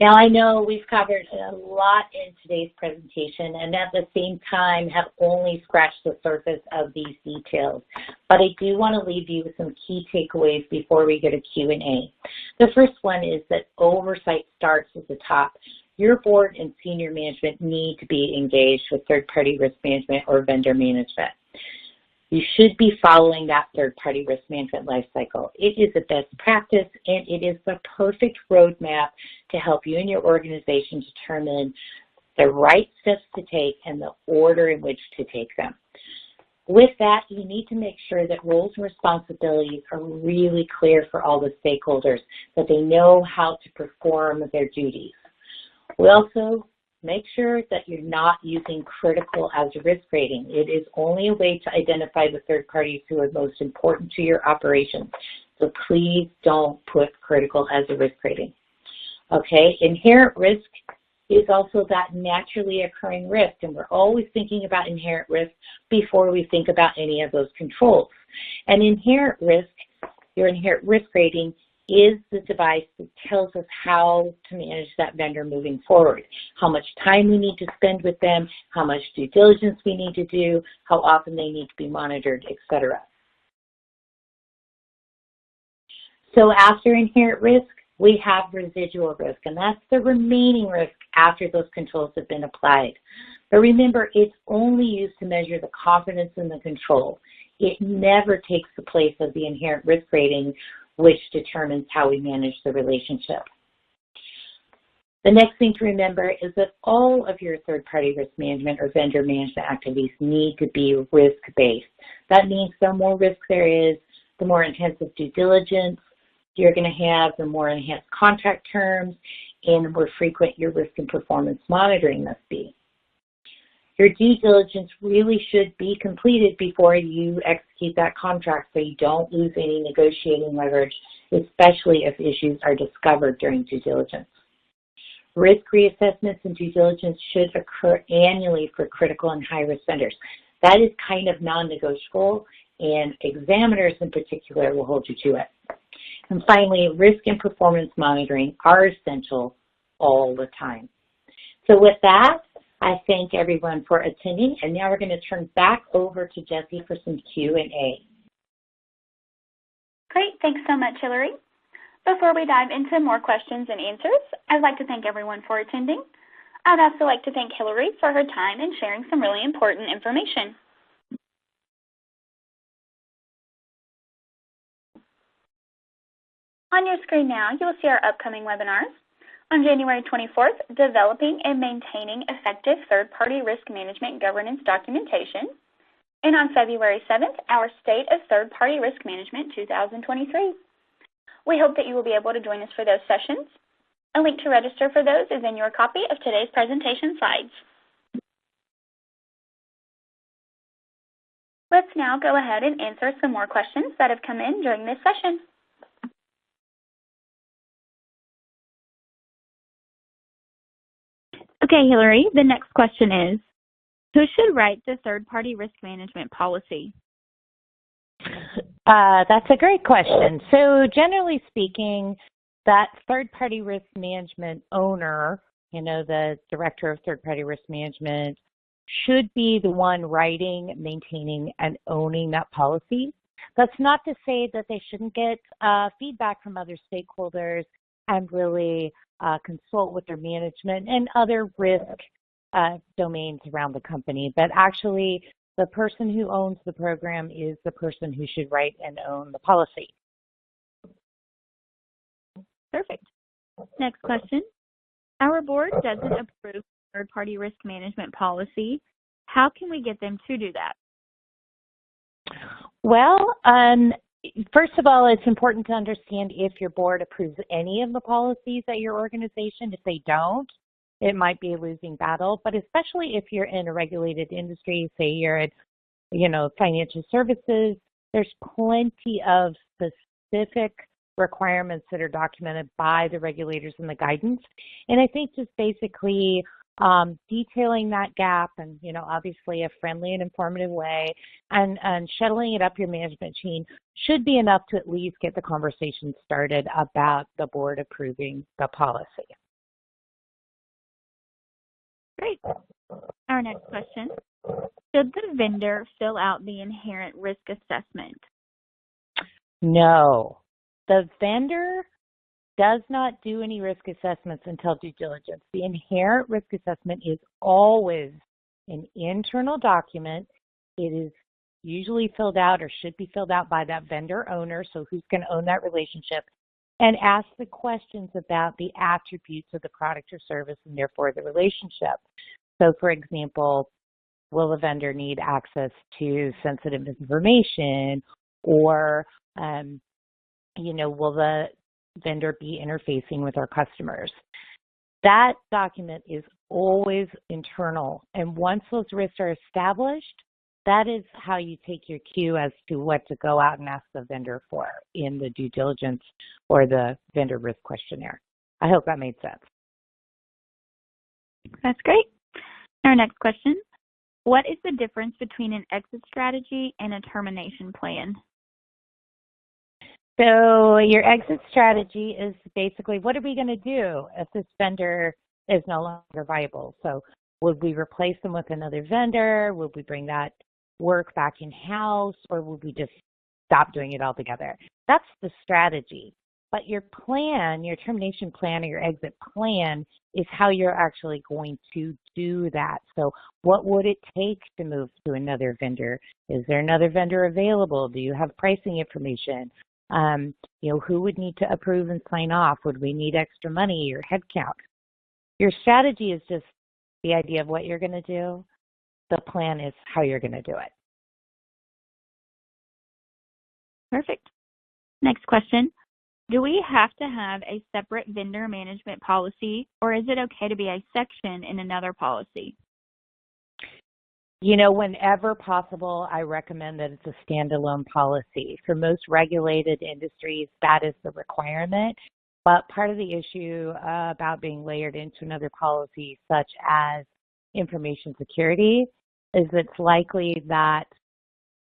Now, I know we've covered a lot in today's presentation and at the same time have only scratched the surface of these details, but I do want to leave you with some key takeaways before we go to Q&A. The first one is that oversight starts at the top. Your board and senior management need to be engaged with third-party risk management or vendor management. You should be following that third-party risk management lifecycle. It is a best practice, and it is the perfect roadmap to help you and your organization determine the right steps to take and the order in which to take them. With that, you need to make sure that roles and responsibilities are really clear for all the stakeholders, that they know how to perform their duties. We also make sure that you're not using critical as a risk rating. It is only a way to identify the third parties who are most important to your operations. So please don't put critical as a risk rating. Okay, inherent risk is also that naturally occurring risk, and we're always thinking about inherent risk before we think about any of those controls. And inherent risk, your inherent risk rating, is the device that tells us how to manage that vendor moving forward, how much time we need to spend with them, how much due diligence we need to do, how often they need to be monitored, etc. So after inherent risk, we have residual risk, and that's the remaining risk after those controls have been applied. But remember, it's only used to measure the confidence in the control. It never takes the place of the inherent risk rating, which determines how we manage the relationship. The next thing to remember is that all of your third-party risk management or vendor management activities need to be risk-based. That means the more risk there is, the more intensive due diligence you're going to have, the more enhanced contract terms, and the more frequent your risk and performance monitoring must be. Your due diligence really should be completed before you execute that contract so you don't lose any negotiating leverage, especially if issues are discovered during due diligence. Risk reassessments and due diligence should occur annually for critical and high-risk vendors. That is kind of non-negotiable, and examiners in particular will hold you to it. And finally, risk and performance monitoring are essential all the time. So with that, I thank everyone for attending, and now we're going to turn back over to Jessie for some Q&A. Great, thanks so much, Hillary. Before we dive into more questions and answers, I'd like to thank everyone for attending. I'd also like to thank Hillary for her time and sharing some really important information. On your screen now, you'll see our upcoming webinars. On January 24th, developing and maintaining effective third-party risk management governance documentation. And on February 7th, our State of Third-Party Risk Management 2023. We hope that you will be able to join us for those sessions. A link to register for those is in your copy of today's presentation slides. Let's now go ahead and answer some more questions that have come in during this session. Okay, Hillary, the next question is, who should write the third-party risk management policy? That's a great question. So generally speaking, that third-party risk management owner, the director of third-party risk management, should be the one writing, maintaining, and owning that policy. That's not to say that they shouldn't get feedback from other stakeholders and really consult with their management and other risk domains around the company. But actually, the person who owns the program is the person who should write and own the policy. Perfect. Next question. Our board doesn't approve third-party risk management policy. How can we get them to do that? Well, first of all, it's important to understand if your board approves any of the policies at your organization. If they don't, it might be a losing battle, but especially if you're in a regulated industry, say you're at, financial services, there's plenty of specific requirements that are documented by the regulators in the guidance. And I think just basically detailing that gap and, obviously a friendly and informative way and shuttling it up your management chain should be enough to at least get the conversation started about the board approving the policy. Great. Our next question. Should the vendor fill out the inherent risk assessment? No. The vendor does not do any risk assessments until due diligence. The inherent risk assessment is always an internal document. It is usually filled out or should be filled out by that vendor owner, so who's going to own that relationship, and ask the questions about the attributes of the product or service and therefore the relationship. So for example, will the vendor need access to sensitive information, or will the vendor be interfacing with our customers? That document is always internal, and once those risks are established, that is how you take your cue as to what to go out and ask the vendor for in the due diligence or the vendor risk questionnaire. I hope that made sense. That's great. Our next question. What is the difference between an exit strategy and a termination plan? So your exit strategy is basically, what are we going to do if this vendor is no longer viable? So would we replace them with another vendor? Would we bring that work back in-house, or would we just stop doing it altogether? That's the strategy. But your plan, your termination plan or your exit plan is how you're actually going to do that. So what would it take to move to another vendor? Is there another vendor available? Do you have pricing information? Who would need to approve and sign off? Would we need extra money or headcount? Your strategy is just the idea of what you're going to do. The plan is how you're going to do it. Perfect. Next question. Do we have to have a separate vendor management policy, or is it okay to be a section in another policy? Whenever possible, I recommend that it's a standalone policy. For most regulated industries, that is the requirement. But part of the issue about being layered into another policy, such as information security, is it's likely that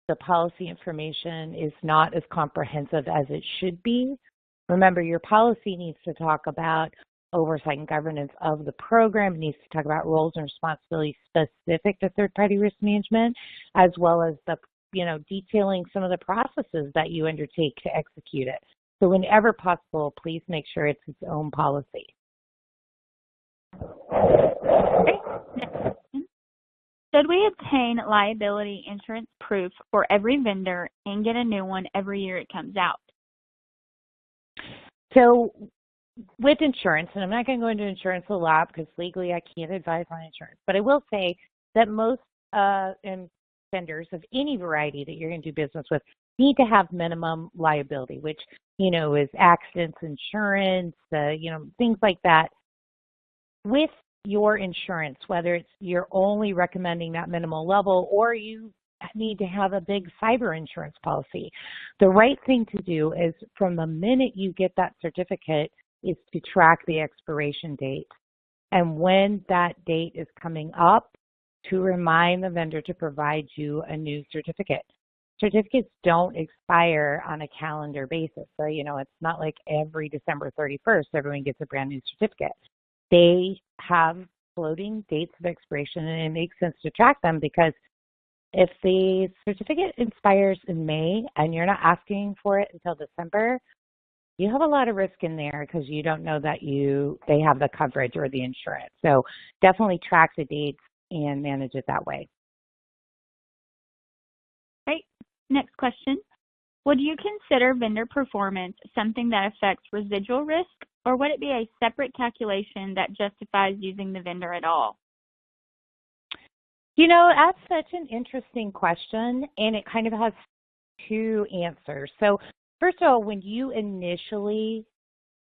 the policy information is not as comprehensive as it should be. Remember, your policy needs to talk about oversight and governance of the program. It needs to talk about roles and responsibilities specific to third-party risk management, as well as the, detailing some of the processes that you undertake to execute it. So whenever possible, please make sure it's its own policy. Okay. Next question. Should we obtain liability insurance proof for every vendor and get a new one every year it comes out? So with insurance, and I'm not going to go into insurance a lot because legally I can't advise on insurance, but I will say that most vendors of any variety that you're going to do business with need to have minimum liability, which, is accidents insurance, things like that. With your insurance, whether it's you're only recommending that minimal level or you need to have a big cyber insurance policy, the right thing to do is from the minute you get that certificate is to track the expiration date. And when that date is coming up, to remind the vendor to provide you a new certificate. Certificates don't expire on a calendar basis. So, it's not like every December 31st, everyone gets a brand new certificate. They have floating dates of expiration, and it makes sense to track them because if the certificate expires in May and you're not asking for it until December, you have a lot of risk in there because you don't know that they have the coverage or the insurance. So definitely track the dates and manage it that way. Great. Next question. Would you consider vendor performance something that affects residual risk, or would it be a separate calculation that justifies using the vendor at all? That's such an interesting question, and it kind of has two answers. So first of all, when you initially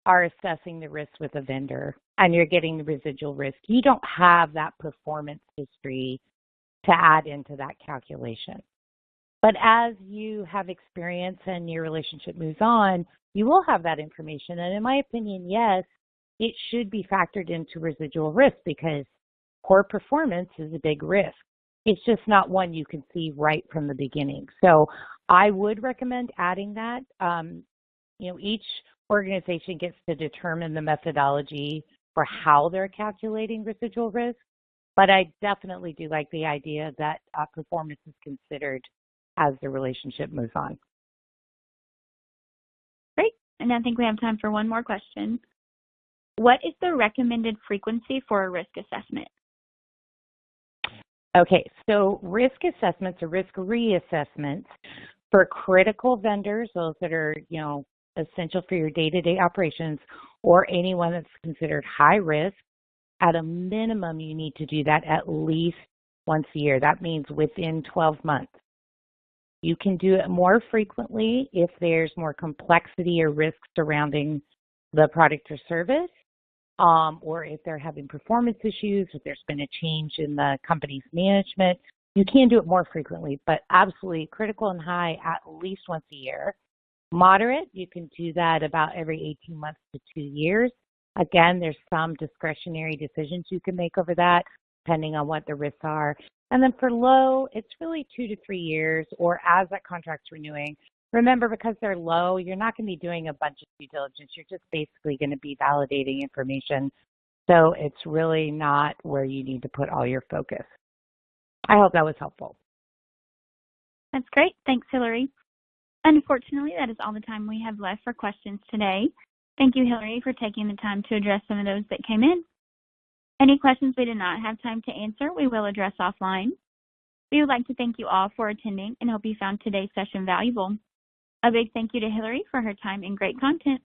are assessing the risk with a vendor and you're getting the residual risk, you don't have that performance history to add into that calculation. But as you have experience and your relationship moves on, you will have that information. And in my opinion, yes, it should be factored into residual risk because poor performance is a big risk. It's just not one you can see right from the beginning. So I would recommend adding that. Each organization gets to determine the methodology for how they're calculating residual risk, but I definitely do like the idea that performance is considered as the relationship moves on. Great. And I think we have time for one more question. What is the recommended frequency for a risk assessment? Okay, so risk assessments or risk reassessments for critical vendors, those that are, essential for your day-to-day operations, or anyone that's considered high risk, at a minimum, you need to do that at least once a year. That means within 12 months. You can do it more frequently if there's more complexity or risk surrounding the product or service, or if they're having performance issues, if there's been a change in the company's management. You can do it more frequently, but absolutely critical and high at least once a year. Moderate, you can do that about every 18 months to 2 years. Again, there's some discretionary decisions you can make over that, depending on what the risks are. And then for low, it's really 2 to 3 years, or as that contract's renewing. Remember, because they're low, you're not going to be doing a bunch of due diligence. You're just basically going to be validating information. So it's really not where you need to put all your focus. I hope that was helpful. That's great. Thanks, Hillary. Unfortunately, that is all the time we have left for questions today. Thank you, Hillary, for taking the time to address some of those that came in. Any questions we did not have time to answer, we will address offline. We would like to thank you all for attending and hope you found today's session valuable. A big thank you to Hillary for her time and great content.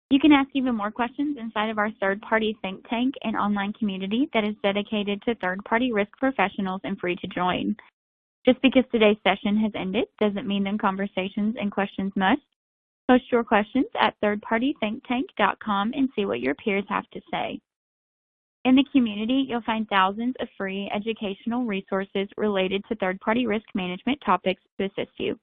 You can ask even more questions inside of our third-party think tank and online community that is dedicated to third-party risk professionals and free to join. Just because today's session has ended doesn't mean that conversations and questions must. Post your questions at thirdpartythinktank.com and see what your peers have to say. In the community, you'll find thousands of free educational resources related to third-party risk management topics to assist you.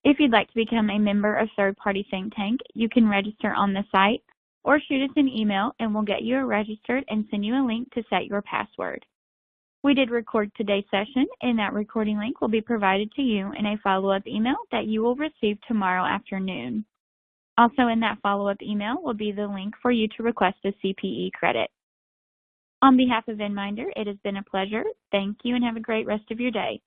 If you'd like to become a member of Third Party Think Tank, you can register on the site or shoot us an email and we'll get you registered and send you a link to set your password. We did record today's session, and that recording link will be provided to you in a follow-up email that you will receive tomorrow afternoon. Also in that follow-up email will be the link for you to request a CPE credit. On behalf of VinMinder, it has been a pleasure. Thank you and have a great rest of your day.